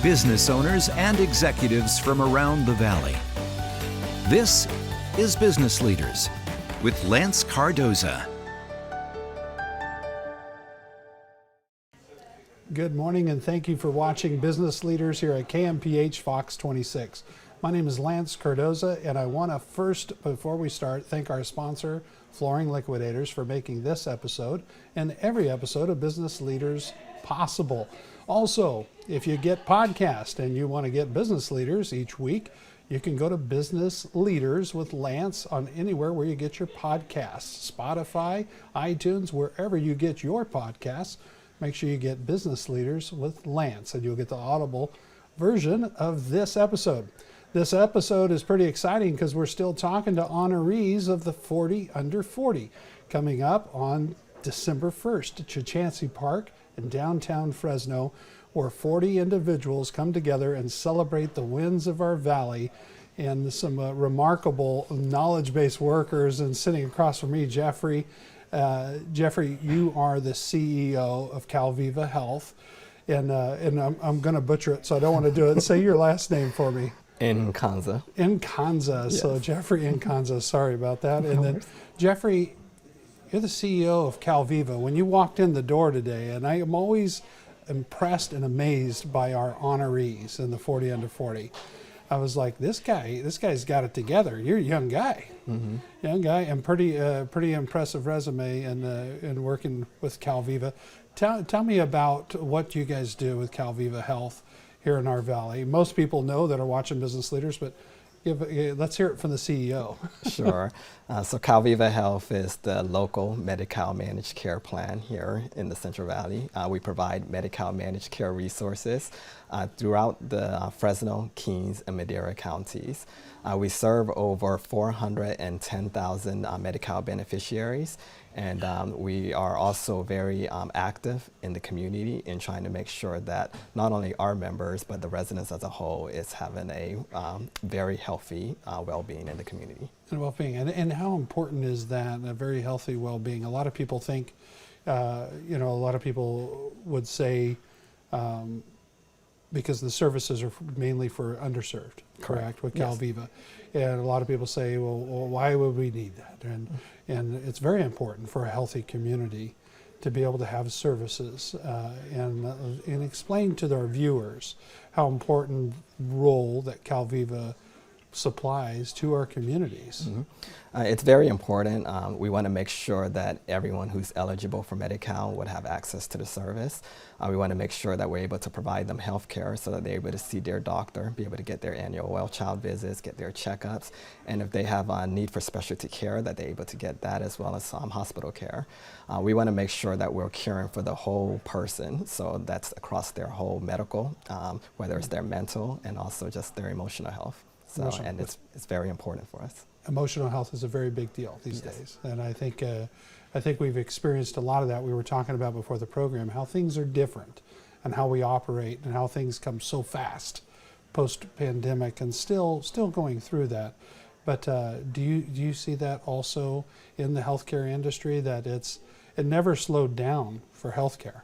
business owners and executives from around the Valley. This is Business Leaders with Lance Cardoza. Good morning, and thank you for watching Business Leaders here at KMPH Fox 26. My name is Lance Cardoza, and I want to first, before we start, thank our sponsor, Flooring Liquidators, for making this episode and every episode of Business Leaders possible. Also, if you get podcast and you want to get Business Leaders each week, you can go to Business Leaders with Lance on anywhere where you get your podcasts, Spotify, iTunes, wherever you get your podcasts. Make sure you get Business Leaders with Lance, and you'll get the audible version of this episode. This episode is pretty exciting because we're still talking to honorees of the 40 Under 40 coming up on December 1st at Chachansey Park in downtown Fresno, where 40 individuals come together and celebrate the wins of our valley. And some remarkable knowledge-based workers. And sitting across from me, Jeffrey. Jeffrey, you are the CEO of CalViva Health, and I'm going to butcher it, so I don't want to do it. Say your last name for me. Nkansah. Nkansah. Yes. So Jeffrey Nkansah. Sorry about that. And then Jeffrey, you're the CEO of CalViva. When you walked in the door today, and I am always impressed and amazed by our honorees in the 40 Under 40. I was like, this guy's got it together. You're a young guy, young guy, and pretty impressive resume in working with CalViva. Tell me about what you guys do with CalViva Health here in our valley. Most people know that are watching Business Leaders, but let's hear it from the CEO. Sure. So CalViva Health is the local Medi-Cal managed care plan here in the Central Valley. We provide Medi-Cal managed care resources throughout the Fresno, Kings, and Madera counties. We serve over 410,000 Medi-Cal beneficiaries, and we are also very active in the community in trying to make sure that not only our members, but the residents as a whole is having a very healthy well-being in the community. And well-being, and how important is that, a very healthy well-being? A lot of people think, a lot of people would say, because the services are mainly for underserved, correct, with CalViva. Yes. And a lot of people say, well, why would we need that? And it's very important for a healthy community to be able to have services and explain to their viewers how important role that CalViva supplies to our communities. It's very important. We want to make sure that everyone who's eligible for Medi-Cal would have access to the service. We want to make sure that we're able to provide them health care so that they're able to see their doctor, be able to get their annual well-child visits, get their checkups, and if they have a need for specialty care, that they're able to get that, as well as hospital care. We want to make sure that we're caring for the whole person, so that's across their whole medical, whether it's their mental and also just their emotional health. So, and it's very important for us. Emotional health is a very big deal these days, and I think we've experienced a lot of that. We were talking about before the program how things are different, and how we operate, and how things come so fast post-pandemic, and still going through that. But do you see that also in the healthcare industry, that it never slowed down for healthcare?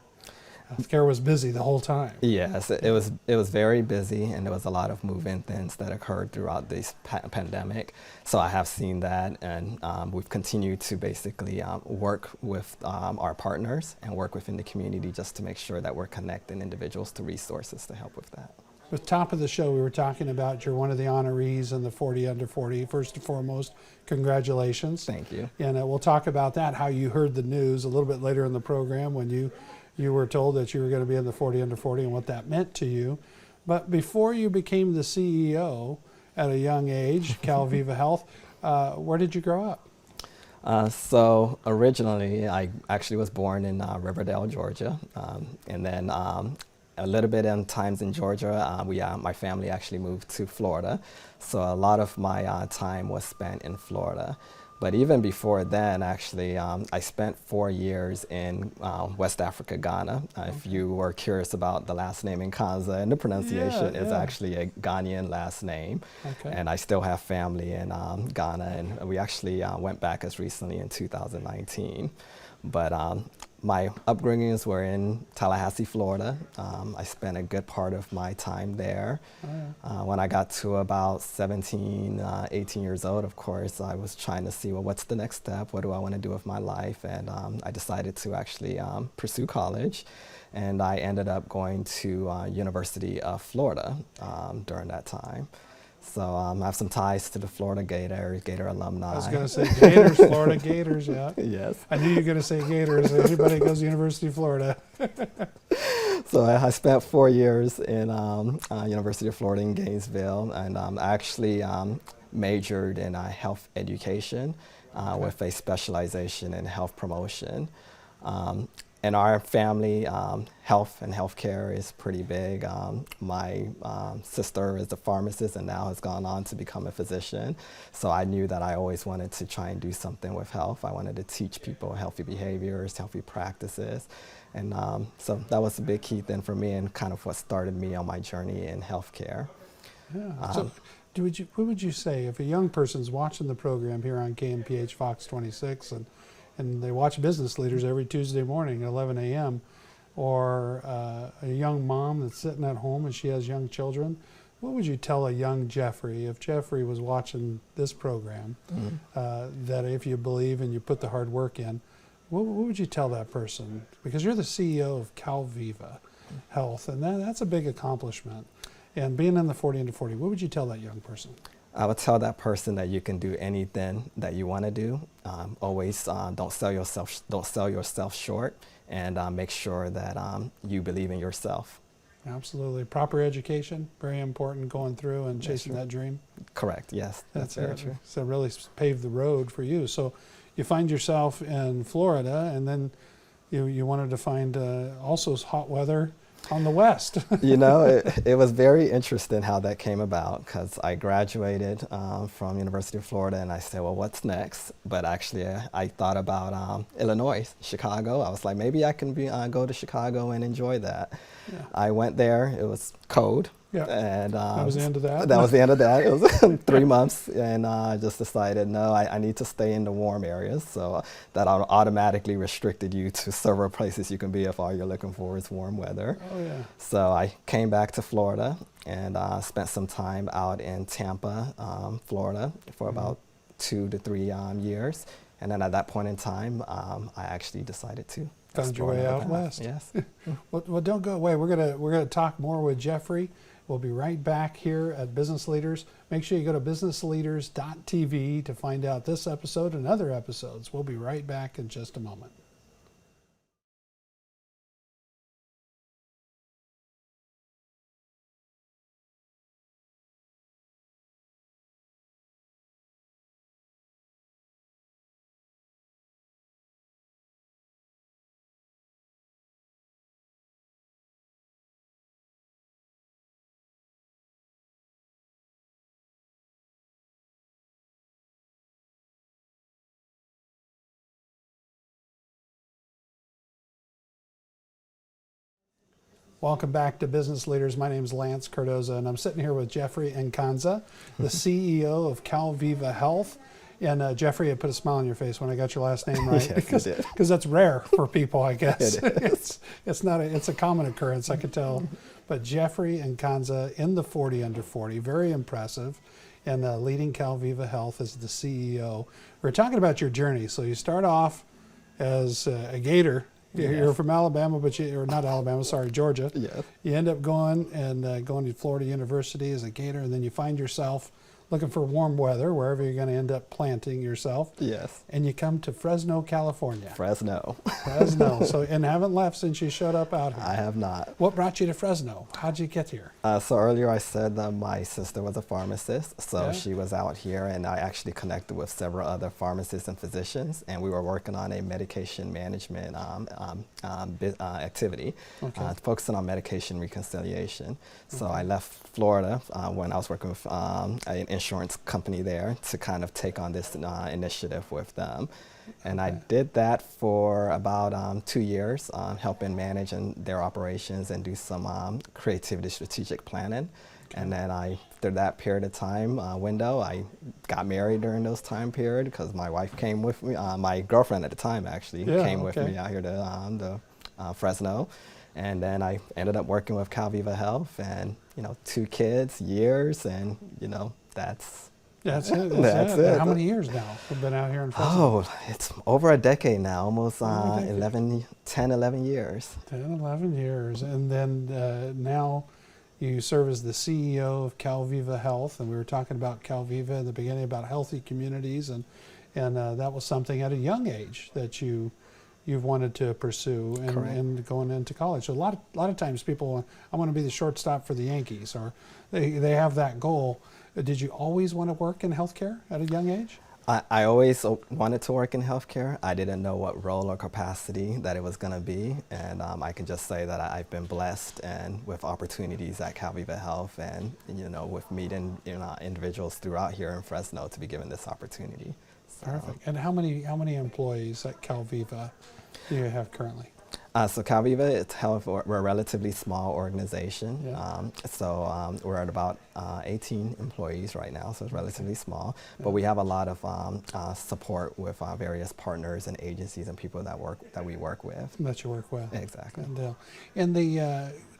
Healthcare was busy the whole time. Yes, it was very busy, and there was a lot of movements that occurred throughout this pandemic. So I have seen that, and we've continued to basically work with our partners and work within the community just to make sure that we're connecting individuals to resources to help with that. At the top of the show, we were talking about you're one of the honorees in the 40 Under 40. First and foremost, congratulations. Thank you. And we'll talk about that, how you heard the news a little bit later in the program when you were told that you were going to be in the 40 Under 40 and what that meant to you. But before you became the CEO at a young age, CalViva Health, where did you grow up? So originally, I actually was born in Riverdale, Georgia, and then a little bit in times in Georgia, my family actually moved to Florida. So a lot of my time was spent in Florida. But even before then, actually, I spent 4 years in West Africa, Ghana. If you were curious about the last name Nkansah, and the pronunciation is actually a Ghanaian last name. Okay. And I still have family in Ghana, and we actually went back as recently in 2019. But My upbringings were in Tallahassee, Florida. I spent a good part of my time there. Oh, yeah. When I got to about 17, 18 years old, of course, I was trying to see, well, what's the next step? What do I want to do with my life? And I decided to actually pursue college. And I ended up going to University of Florida during that time. So I have some ties to the Florida Gators, Gator alumni. I was going to say Gators, Florida Gators, yeah. Yes. I knew you were going to say Gators. Everybody goes to University of Florida. So I spent 4 years in University of Florida in Gainesville, and I actually majored in health education with a specialization in health promotion. In our family, health and healthcare is pretty big. My sister is a pharmacist and now has gone on to become a physician. So I knew that I always wanted to try and do something with health. I wanted to teach people healthy behaviors, healthy practices. And so that was a big key thing for me and kind of what started me on my journey in healthcare. Yeah. So what would you say if a young person's watching the program here on KMPH Fox 26 and they watch Business Leaders every Tuesday morning at 11 a.m., or a young mom that's sitting at home and she has young children, what would you tell a young Jeffrey if Jeffrey was watching this program, that if you believe and you put the hard work in, what would you tell that person? Because you're the CEO of CalViva Health, and that's a big accomplishment. And being in the 40 under 40, what would you tell that young person? I would tell that person that you can do anything that you want to do. Always don't sell yourself short, and make sure that you believe in yourself. Absolutely. Proper education, very important going through and chasing that dream. Correct, yes, that's very true. So really paved the road for you. So you find yourself in Florida, and then you wanted to find also hot weather on the West. You know, it was very interesting how that came about, because I graduated from University of Florida and I said, well, what's next? But actually I thought about Illinois, Chicago. I was like, maybe I can go to Chicago and enjoy that. Yeah. I went there, it was cold. Yeah. And that was the end of that? That was the end of that. It was 3 months, and I just decided, no, I need to stay in the warm areas. So that automatically restricted you to several places you can be if all you're looking for is warm weather. Oh, yeah. So I came back to Florida and spent some time out in Tampa, Florida for about 2 to 3 years. And then at that point in time, I actually decided to found your way out west. Yes. Well, don't go away. We're gonna talk more with Jeffrey. We'll be right back here at Business Leaders. Make sure you go to businessleaders.tv to find out this episode and other episodes. We'll be right back in just a moment. Welcome back to Business Leaders. My name is Lance Cardoza, and I'm sitting here with Jeffrey Nkansah, the CEO of CalViva Health. And Jeffrey, I put a smile on your face when I got your last name right, Yes, because that's rare for people, I guess. It is. It's a common occurrence, I could tell. But Jeffrey Nkansah in the 40 under 40, very impressive, and leading CalViva Health as the CEO. We're talking about your journey. So you start off as a Gator. You're from Alabama, but or not Alabama, sorry, Georgia. Yes. You end up going to Florida University as a Gator, and then you find yourself looking for warm weather, wherever you're going to end up planting yourself. Yes. And you come to Fresno, California. Fresno. Fresno. So, and haven't left since you showed up out here. I have not. What brought you to Fresno? How'd you get here? So earlier I said that my sister was a pharmacist, so Yeah. she was out here, and I actually connected with several other pharmacists and physicians, and we were working on a medication management activity, focusing on medication reconciliation. So I left Florida when I was working with an insurance company there to kind of take on this initiative with them. And I did that for about 2 years, helping manage their operations and do some creativity strategic planning. And then after that period of time window, I got married during those time period because my wife came with me. My girlfriend at the time actually came with me out here to Fresno. And then I ended up working with CalViva Health, and 2 kids, years, and that's it. That's it. How many years now have been out here in Fresno? Oh, it's over a decade now, almost 10, 11 years. 10, 11 years. And then now you serve as the CEO of CalViva Health, and we were talking about CalViva in the beginning about healthy communities, and that was something at a young age that you've wanted to pursue, and going into college. So a lot of times people, I want to be the shortstop for the Yankees, or they have that goal. Did you always want to work in healthcare at a young age? I always wanted to work in healthcare. I didn't know what role or capacity that it was going to be, and I can just say that I've been blessed and with opportunities at CalViva Health, and with meeting individuals throughout here in Fresno to be given this opportunity. So. Perfect. And how many employees at CalViva do you have currently? So CalViva Health, we're a relatively small organization. Yeah. So we're at about 18 employees right now, so it's relatively small. Yeah. But we have a lot of support with various partners and agencies and people that we work with. That you work with. Exactly. And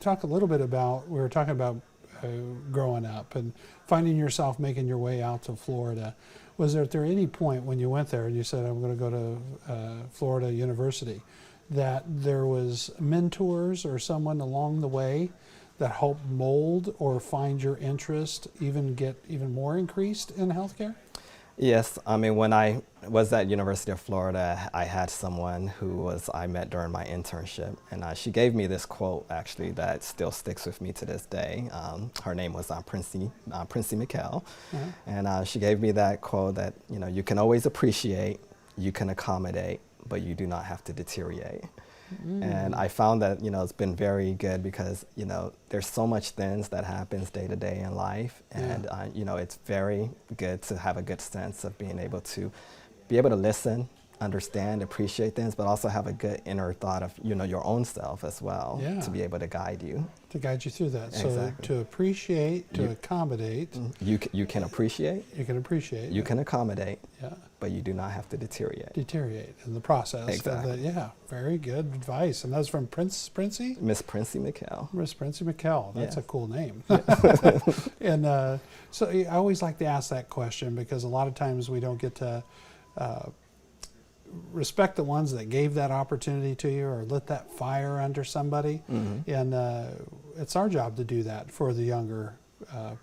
talk a little bit about, we were talking about growing up and finding yourself making your way out to Florida. Was there any point when you went there and you said, I'm going to go to Florida University, that there was mentors or someone along the way that helped mold or find your interest, get even more increased in healthcare? Yes, I mean, when I was at University of Florida, I had someone who I met during my internship, and she gave me this quote actually that still sticks with me to this day. Her name was Princey McKell, and she gave me that quote that you can always appreciate, you can accommodate, but you do not have to deteriorate. And I found that it's been very good because there's so much things that happens day to day in life, and it's very good to have a good sense of being able to listen, understand, appreciate things, but also have a good inner thought of your own self as well, to be able to guide you. To guide you through that. Exactly. So to appreciate, to accommodate. You can appreciate. You can appreciate. You can accommodate. Yeah. But you do not have to deteriorate. Deteriorate in the process. Exactly. Very good advice. And that's from Princey? Miss Princey McKell. Miss Princey McKell. That's a cool name. And so I always like to ask that question because a lot of times we don't get to respect the ones that gave that opportunity to you or lit that fire under somebody. And it's our job to do that for the younger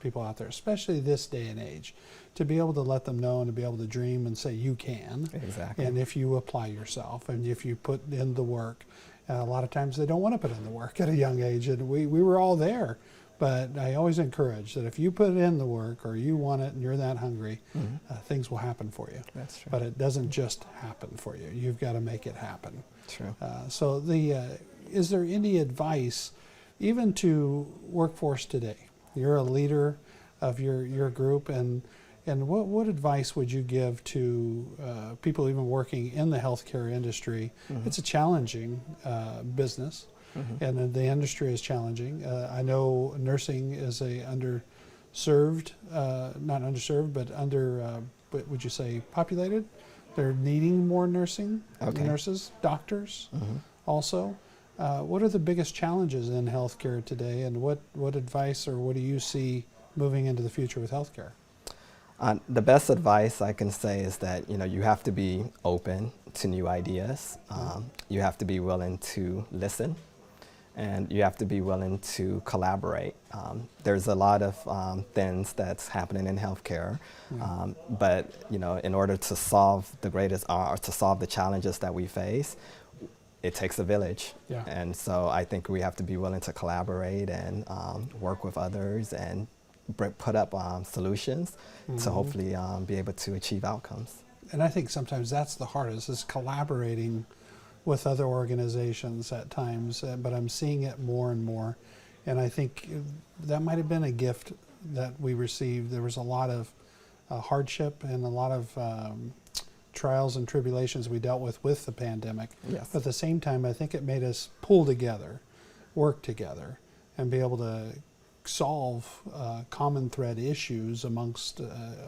people out there, especially this day and age, to be able to let them know and to be able to dream and say you can. Exactly. And if you apply yourself and if you put in the work, a lot of times they don't want to put in the work at a young age, and we were all there. But I always encourage that if you put in the work or you want it and you're that hungry, things will happen for you. That's true. But it doesn't just happen for you. You've got to make it happen. True. So is there any advice even to workforce today? You're a leader of your group, and what advice would you give to people even working in the healthcare industry? It's a challenging business. And the industry is challenging. I know nursing is a underserved, not underserved, but what would you say, populated? They're needing more nurses, doctors also. What are the biggest challenges in healthcare today, and what advice or what do you see moving into the future with healthcare? The best advice I can say is that you have to be open to new ideas. You have to be willing to listen. And you have to be willing to collaborate. There's a lot of things that's happening in healthcare, but in order to solve to solve the challenges that we face, it takes a village. And so I think we have to be willing to collaborate and work with others and put up solutions to hopefully be able to achieve outcomes. And I think sometimes that's the hardest, is collaborating with other organizations at times, but I'm seeing it more and more. And I think that might have been a gift that we received. There was a lot of hardship and a lot of trials and tribulations we dealt with the pandemic. Yes. But at the same time, I think it made us pull together, work together, and be able to solve common thread issues amongst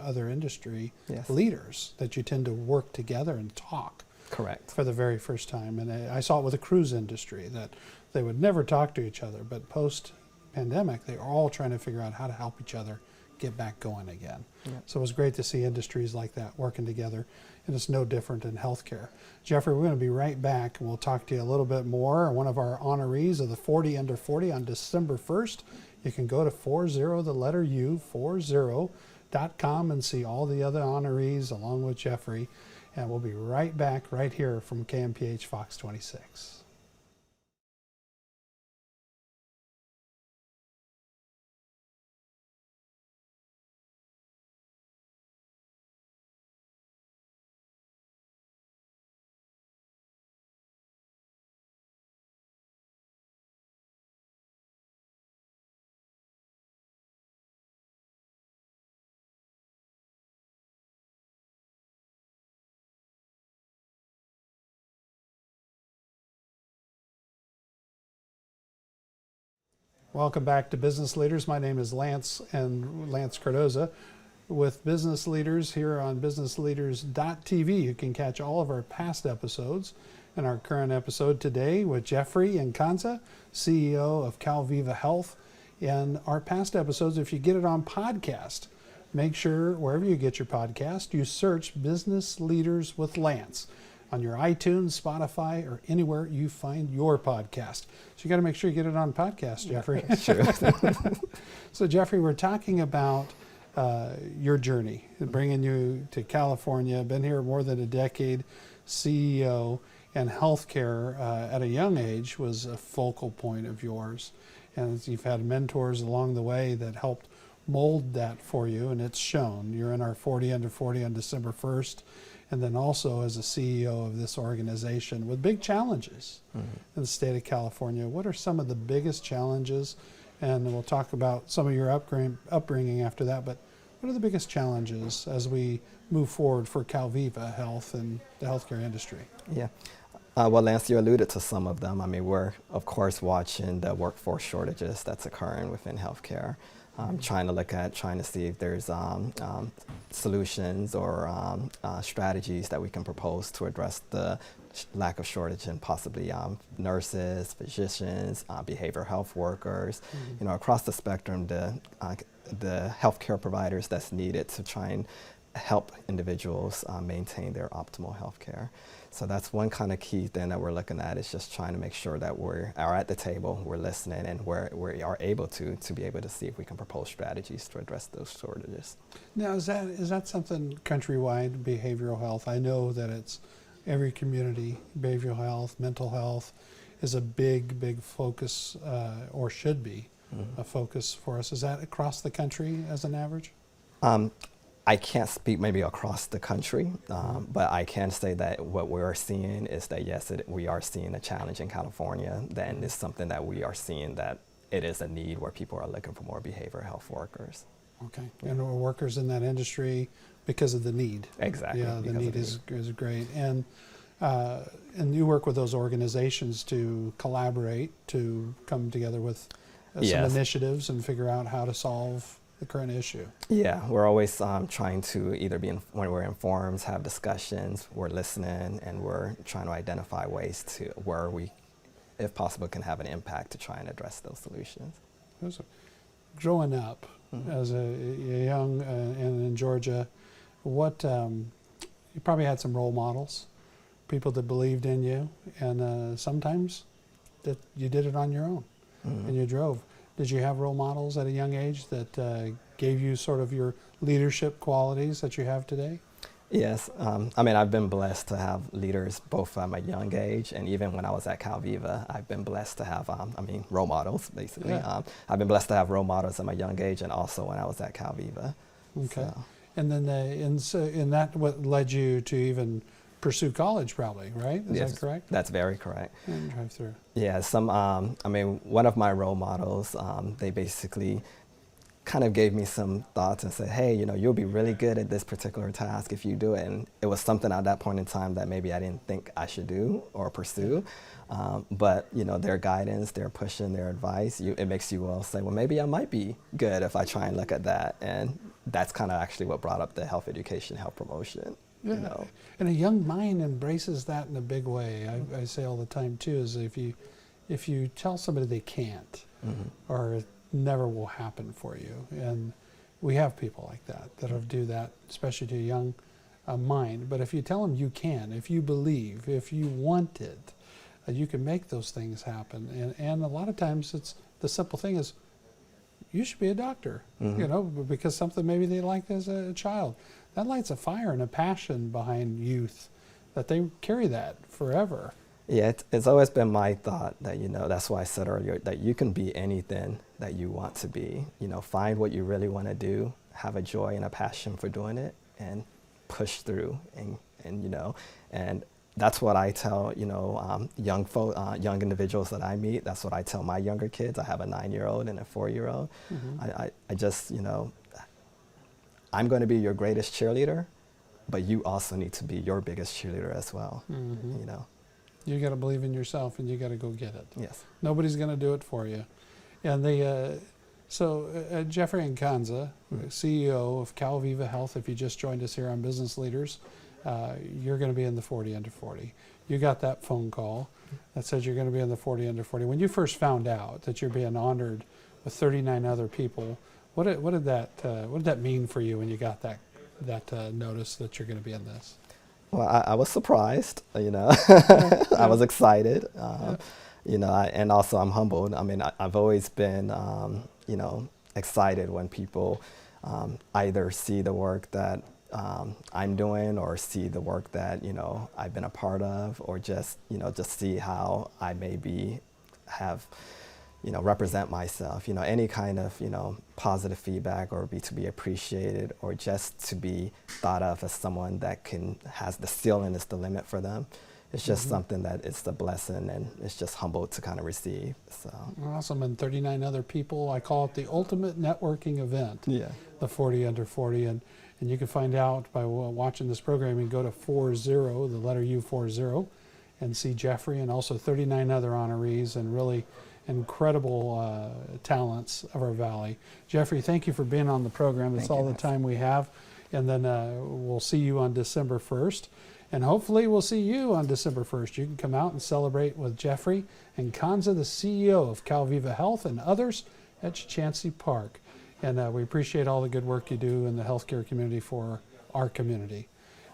other industry Yes. leaders, that you tend to work together and talk. Correct. For the very first time. And I saw it with the cruise industry, that they would never talk to each other, but post-pandemic, they were all trying to figure out how to help each other get back going again. Yep. So it was great to see industries like that working together, and it's no different in healthcare. Jeffrey, we're going to be right back, and we'll talk to you a little bit more. One of our honorees of the 40 Under 40 on December 1st. You can go to 40.com and see all the other honorees along with Jeffrey. And we'll be right back right here from KMPH Fox 26. Welcome back to Business Leaders. My name is Lance Cardoza with Business Leaders here on businessleaders.tv. You can catch all of our past episodes and our current episode today with Jeffrey Nkansah, CEO of CalViva Health. And our past episodes, if you get it on podcast, make sure wherever you get your podcast, you search Business Leaders with Lance on your iTunes, Spotify, or anywhere you find your podcast. So you got to make sure you get it on podcast, Jeffrey. Yeah, sure. So Jeffrey, we're talking about your journey, bringing you to California, been here more than a decade, CEO, and healthcare at a young age was a focal point of yours. And you've had mentors along the way that helped mold that for you, and it's shown. You're in our 40 Under 40 on December 1st. And then also as a CEO of this organization with big challenges in the state of California. What are some of the biggest challenges? And we'll talk about some of your upbringing after that, but what are the biggest challenges as we move forward for CalViva Health and the healthcare industry? Yeah. Well, Lance, you alluded to some of them. I mean, we're, of course, watching the workforce shortages that's occurring within healthcare. Trying to see if there's solutions or strategies that we can propose to address the lack of shortage in possibly nurses, physicians, behavioral health workers, you know, across the spectrum, the healthcare providers that's needed to try and help individuals maintain their optimal healthcare. So that's one kind of key thing that we're looking at, is just trying to make sure that we are at the table, we're listening, and we are able to be able to see if we can propose strategies to address those shortages. Now, is that something countrywide, behavioral health? I know that it's every community, behavioral health, mental health is a big focus, or should be a focus for us. Is that across the country as an average? I can't speak maybe across the country, but I can say that what we are seeing is that yes, we are seeing a challenge in California. Then it's something that we are seeing that it is a need where people are looking for more behavioral health workers. Okay, and workers in that industry because of the need. Exactly. Yeah, the need is great. And you work with those organizations to collaborate, to come together with some initiatives and figure out how to solve the current issue. Yeah, we're always trying to either be, when we're in forums, have discussions, we're listening, and we're trying to identify ways to where we, if possible, can have an impact to try and address those solutions. Growing up as a young and in Georgia, what you probably had some role models, people that believed in you, and sometimes that you did it on your own and you drove. Did you have role models at a young age that gave you sort of your leadership qualities that you have today? Yes, I mean, I've been blessed to have leaders both at my young age, and even when I was at CalViva, I've been blessed to have, role models, basically. Yeah. I've been blessed to have role models at my young age and also when I was at CalViva. Okay. So. And then, and that what led you to even pursue college, probably, right? Is that correct? That's very correct. And drive through. Yeah, one of my role models, they basically kind of gave me some thoughts and said, hey, you'll be really good at this particular task if you do it. And it was something at that point in time that maybe I didn't think I should do or pursue. But their guidance, their pushing, their advice, it makes you all say, well, maybe I might be good if I try and look at that. And that's kind of actually what brought up the health education, health promotion. Yeah. And a young mind embraces that in a big way. I say all the time too, is if you tell somebody they can't, or it never will happen for you, and we have people like that'll do that, especially to a young mind. But if you tell them you can, if you believe, if you want it, you can make those things happen. And a lot of times it's the simple thing is, you should be a doctor, because something maybe they liked as a child. That lights a fire and a passion behind youth that they carry that forever. Yeah, it's always been my thought that, that's why I said earlier that you can be anything that you want to be. Find what you really want to do, have a joy and a passion for doing it, and push through. And that's what I tell, young individuals that I meet. That's what I tell my younger kids. I have a 9-year-old and a 4-year-old. I just, I'm going to be your greatest cheerleader, but you also need to be your biggest cheerleader as well. You got to believe in yourself, and you got to go get it. Yes. Nobody's going to do it for you. And Jeffrey Nkansah, CEO of CalViva Health, if you just joined us here on Business Leaders, you're going to be in the 40 under 40. You got that phone call that says you're going to be in the 40 under 40. When you first found out that you're being honored with 39 other people, what did that mean for you when you got that notice that you're going to be in this? Well, I was surprised, I was excited, and also I'm humbled. I mean, I've always been, excited when people either see the work that I'm doing, or see the work that, I've been a part of, or just see how I maybe have, represent myself, any kind of, positive feedback, or to be appreciated, or just to be thought of as someone that has the ceiling is the limit for them. It's just something that it's a blessing, and it's just humble to kind of receive. So awesome. And 39 other people. I call it the ultimate networking event. Yeah. The 40 under 40, and you can find out by watching this program. You can go to 40, the letter U 40, and see Jeffrey and also 39 other honorees and really incredible talents of our valley. Jeffrey, thank you for being on the program. That's all the time we have. And then we'll see you on December 1st. And hopefully we'll see you on December 1st. You can come out and celebrate with Jeffrey Nkansah, the CEO of CalViva Health, and others at Chancey Park. And we appreciate all the good work you do in the healthcare community for our community.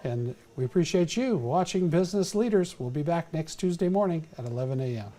And we appreciate you watching Business Leaders. We'll be back next Tuesday morning at 11 a.m.